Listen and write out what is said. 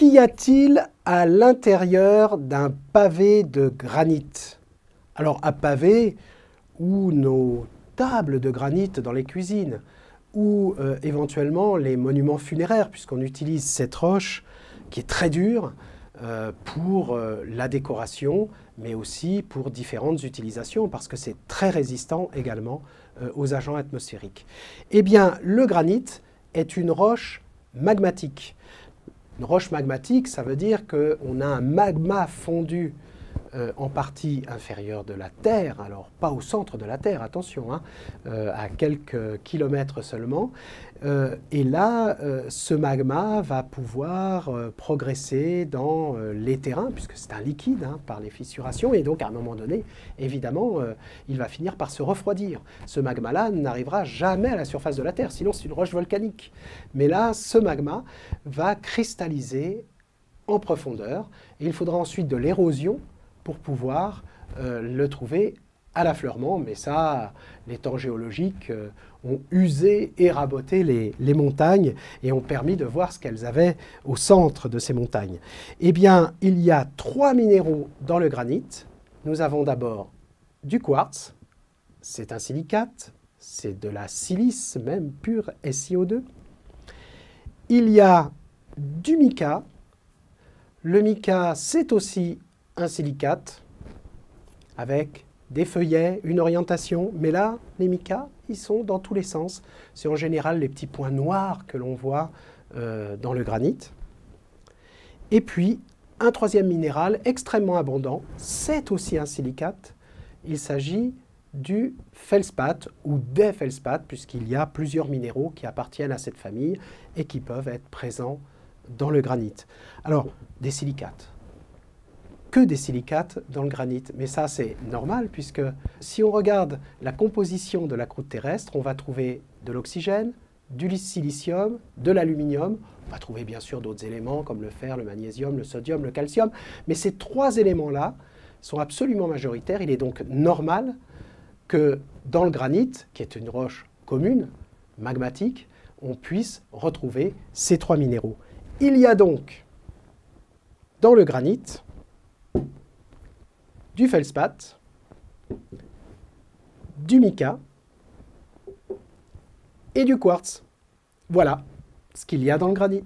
Qu'y a-t-il à l'intérieur d'un pavé de granit? Alors, un pavé ou nos tables de granit dans les cuisines, ou éventuellement les monuments funéraires, puisqu'on utilise cette roche qui est très dure pour la décoration, mais aussi pour différentes utilisations, parce que c'est très résistant également aux agents atmosphériques. Eh bien, le granit est une roche magmatique. Une roche magmatique, ça veut dire qu'on a un magma fondu en partie inférieure de la Terre, alors pas au centre de la Terre, attention, hein, à quelques kilomètres seulement. Et là, ce magma va pouvoir progresser dans les terrains, puisque c'est un liquide hein, par les fissurations, et donc à un moment donné, évidemment, il va finir par se refroidir. Ce magma-là n'arrivera jamais à la surface de la Terre, sinon c'est une roche volcanique. Mais là, ce magma va cristalliser en profondeur, et il faudra ensuite de l'érosion pour pouvoir le trouver à l'affleurement. Mais ça, les temps géologiques ont usé et raboté les montagnes et ont permis de voir ce qu'elles avaient au centre de ces montagnes. Eh bien, il y a 3 minéraux dans le granit. Nous avons d'abord du quartz, c'est un silicate, c'est de la silice même pure, SiO2. Il y a du mica. Le mica, c'est aussi un silicate avec des feuillets, une orientation. Mais là, les micas, ils sont dans tous les sens. C'est en général les petits points noirs que l'on voit dans le granit. Et puis, un troisième minéral extrêmement abondant, c'est aussi un silicate. Il s'agit du feldspath ou des feldspaths, puisqu'il y a plusieurs minéraux qui appartiennent à cette famille et qui peuvent être présents dans le granit. Alors, des silicates. Que des silicates dans le granit. Mais ça, c'est normal, puisque si on regarde la composition de la croûte terrestre, on va trouver de l'oxygène, du silicium, de l'aluminium. On va trouver bien sûr d'autres éléments comme le fer, le magnésium, le sodium, le calcium. Mais ces 3 éléments-là sont absolument majoritaires. Il est donc normal que dans le granit, qui est une roche commune, magmatique, on puisse retrouver ces 3 minéraux. Il y a donc dans le granit du feldspath, du mica et du quartz. Voilà ce qu'il y a dans le granit.